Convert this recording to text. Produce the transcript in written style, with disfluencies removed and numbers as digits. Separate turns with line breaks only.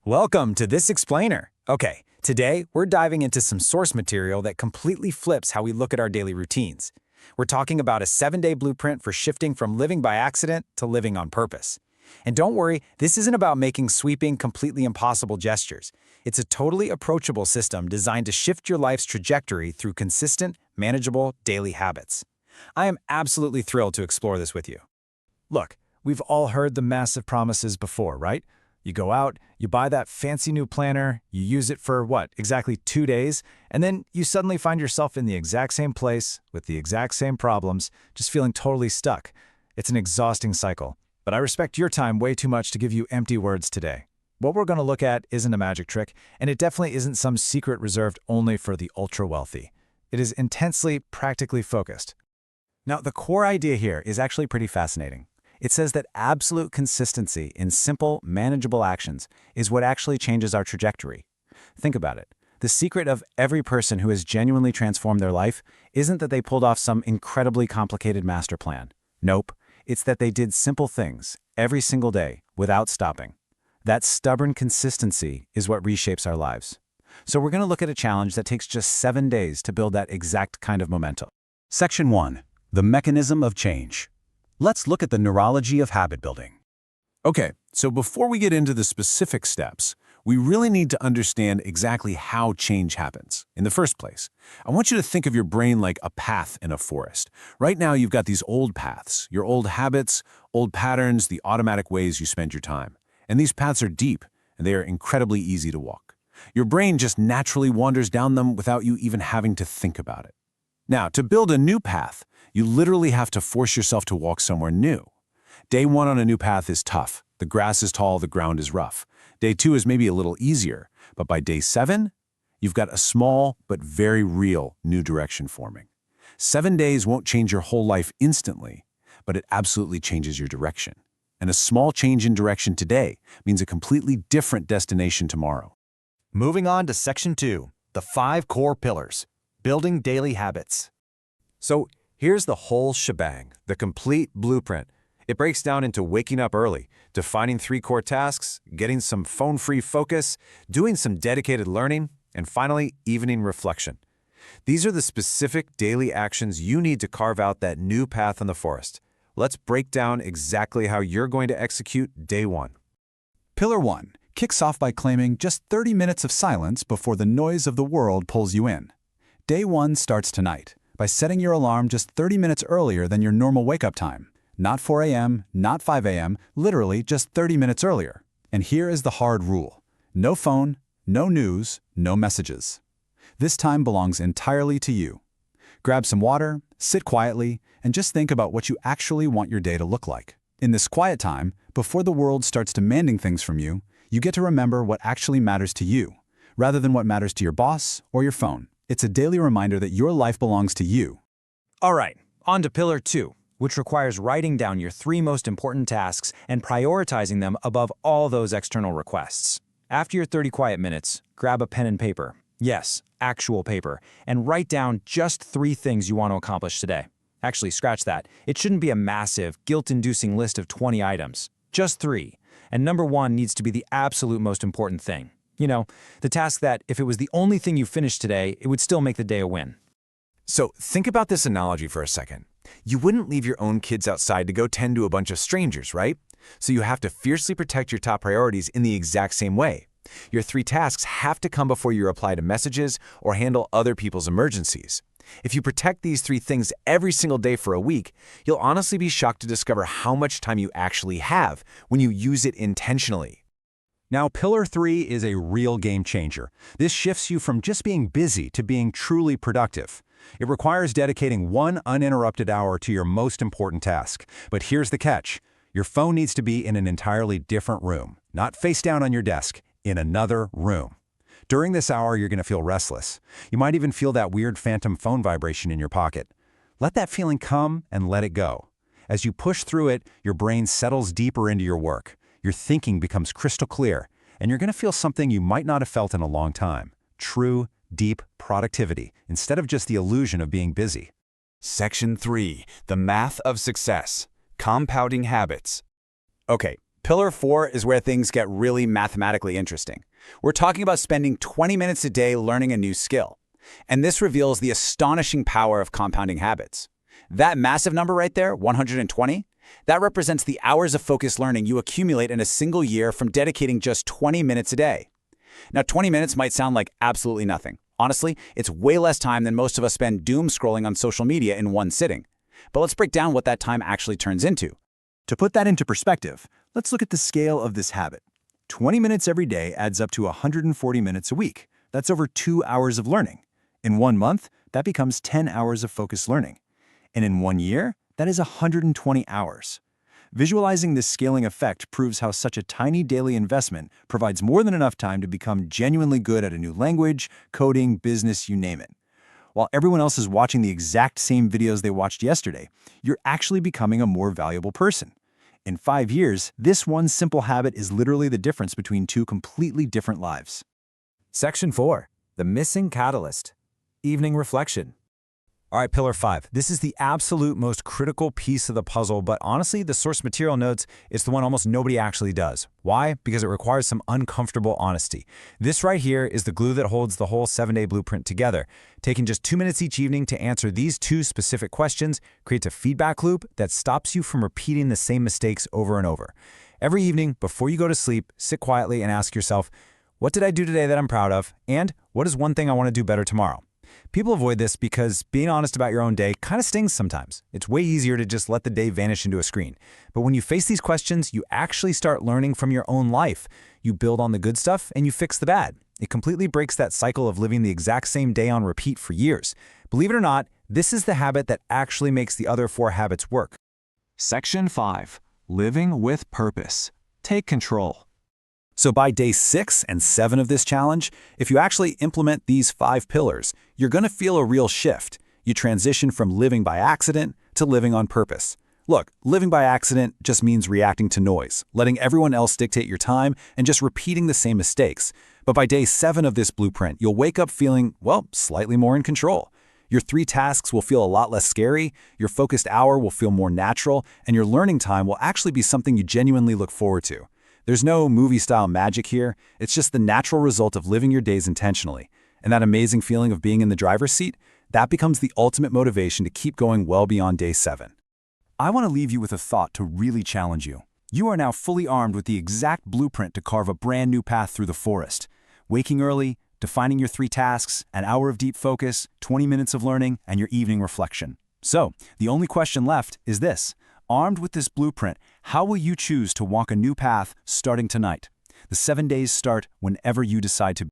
Welcome to this explainer. Okay, today we're diving into some source material that completely flips how we look at our daily routines. We're talking about a 7-day blueprint for shifting from living by accident to living on purpose. And don't worry, this isn't about making sweeping, completely impossible gestures. It's a totally approachable system designed to shift your life's trajectory through consistent, manageable daily habits. I am absolutely thrilled to explore this with you.
Look, we've all heard the massive promises before, right? You go out, you buy that fancy new planner, you use it for, exactly 2 days, and then you suddenly find yourself in the exact same place, with the exact same problems, just feeling totally stuck. It's an exhausting cycle, but I respect your time way too much to give you empty words today. What we're going to look at isn't a magic trick, and it definitely isn't some secret reserved only for the ultra-wealthy. It is intensely, practically focused. Now, the core idea here is actually pretty fascinating. It says that absolute consistency in simple, manageable actions is what actually changes our trajectory. Think about it. The secret of every person who has genuinely transformed their life isn't that they pulled off some incredibly complicated master plan. Nope. It's that they did simple things every single day without stopping. That stubborn consistency is what reshapes our lives. So we're going to look at a challenge that takes just 7 days to build that exact kind of momentum.
Section 1. The mechanism of change. Let's look at the neurology of habit building.
Okay, so before we get into the specific steps, we really need to understand exactly how change happens in the first place. I want you to think of your brain like a path in a forest. Right now, you've got these old paths, your old habits, old patterns, the automatic ways you spend your time. And these paths are deep, and they are incredibly easy to walk. Your brain just naturally wanders down them without you even having to think about it. Now, to build a new path, you literally have to force yourself to walk somewhere new. Day 1 on a new path is tough. The grass is tall, the ground is rough. Day 2 is maybe a little easier, but by day 7, you've got a small but very real new direction forming. 7 days won't change your whole life instantly, but it absolutely changes your direction. And a small change in direction today means a completely different destination tomorrow.
Moving on to Section 2, the 5 core pillars, building daily habits. So here's the whole shebang, the complete blueprint. It breaks down into waking up early, defining 3 core tasks, getting some phone-free focus, doing some dedicated learning, and finally, evening reflection. These are the specific daily actions you need to carve out that new path in the forest. Let's break down exactly how you're going to execute day 1.
Pillar 1 kicks off by claiming just 30 minutes of silence before the noise of the world pulls you in. Day 1 starts tonight by setting your alarm just 30 minutes earlier than your normal wake-up time. Not 4 a.m., not 5 a.m., literally just 30 minutes earlier. And here is the hard rule. No phone, no news, no messages. This time belongs entirely to you. Grab some water, sit quietly, and just think about what you actually want your day to look like. In this quiet time, before the world starts demanding things from you, you get to remember what actually matters to you, rather than what matters to your boss or your phone. It's a daily reminder that your life belongs to you.
All right, on to Pillar 2, which requires writing down your 3 most important tasks and prioritizing them above all those external requests. After your 30 quiet minutes, grab a pen and paper. Yes, actual paper, and write down just 3 things you want to accomplish today. Actually, scratch that. It shouldn't be a massive, guilt-inducing list of 20 items. Just 3. And number 1 needs to be the absolute most important thing. You know, the task that, if it was the only thing you finished today, it would still make the day a win.
So think about this analogy for a second. You wouldn't leave your own kids outside to go tend to a bunch of strangers, right? So you have to fiercely protect your top priorities in the exact same way. Your 3 tasks have to come before you reply to messages or handle other people's emergencies. If you protect these 3 things every single day for a week, you'll honestly be shocked to discover how much time you actually have when you use it intentionally.
Now, Pillar 3 is a real game changer. This shifts you from just being busy to being truly productive. It requires dedicating 1 uninterrupted hour to your most important task. But here's the catch. Your phone needs to be in an entirely different room, not face down on your desk, in another room. During this hour, you're going to feel restless. You might even feel that weird phantom phone vibration in your pocket. Let that feeling come and let it go. As you push through it, your brain settles deeper into your work. Your thinking becomes crystal clear, and you're going to feel something you might not have felt in a long time. True, deep productivity, instead of just the illusion of being busy.
Section 3. The math of success. Compounding habits.
Okay, Pillar 4 is where things get really mathematically interesting. We're talking about spending 20 minutes a day learning a new skill. And this reveals the astonishing power of compounding habits. That massive number right there, 120, that represents the hours of focused learning you accumulate in a single year from dedicating just 20 minutes a day. Now, 20 minutes might sound like absolutely nothing. Honestly, it's way less time than most of us spend doom scrolling on social media in one sitting. But let's break down what that time actually turns into.
To put that into perspective, let's look at the scale of this habit. 20 minutes every day adds up to 140 minutes a week. That's over 2 hours of learning. In 1 month, that becomes 10 hours of focused learning. And in 1 year, that is 120 hours. Visualizing this scaling effect proves how such a tiny daily investment provides more than enough time to become genuinely good at a new language, coding, business, you name it. While everyone else is watching the exact same videos they watched yesterday, you're actually becoming a more valuable person. In 5 years, this one simple habit is literally the difference between 2 completely different lives.
Section 4. The missing catalyst. Evening reflection. All right, Pillar 5. This is the absolute most critical piece of the puzzle, but honestly, the source material notes it's the one almost nobody actually does. Why? Because it requires some uncomfortable honesty. This right here is the glue that holds the whole 7-day blueprint together. Taking just 2 minutes each evening to answer these 2 specific questions creates a feedback loop that stops you from repeating the same mistakes over and over. Every evening, before you go to sleep, sit quietly and ask yourself, what did I do today that I'm proud of? And what is one thing I want to do better tomorrow? People avoid this because being honest about your own day kind of stings sometimes. It's way easier to just let the day vanish into a screen. But when you face these questions, you actually start learning from your own life. You build on the good stuff and you fix the bad. It completely breaks that cycle of living the exact same day on repeat for years. Believe it or not, this is the habit that actually makes the other 4 habits work.
Section 5. Living with purpose. Take control.
So by day 6 and 7 of this challenge, if you actually implement these 5 pillars, you're going to feel a real shift. You transition from living by accident to living on purpose. Look, living by accident just means reacting to noise, letting everyone else dictate your time, and just repeating the same mistakes. But by day 7 of this blueprint, you'll wake up feeling, well, slightly more in control. Your 3 tasks will feel a lot less scary, your focused hour will feel more natural, and your learning time will actually be something you genuinely look forward to. There's no movie-style magic here. It's just the natural result of living your days intentionally. And that amazing feeling of being in the driver's seat, that becomes the ultimate motivation to keep going well beyond day 7.
I want to leave you with a thought to really challenge you. You are now fully armed with the exact blueprint to carve a brand new path through the forest. Waking early, defining your 3 tasks, an hour of deep focus, 20 minutes of learning, and your evening reflection. So, the only question left is this. Armed with this blueprint, how will you choose to walk a new path starting tonight? The 7 days start whenever you decide to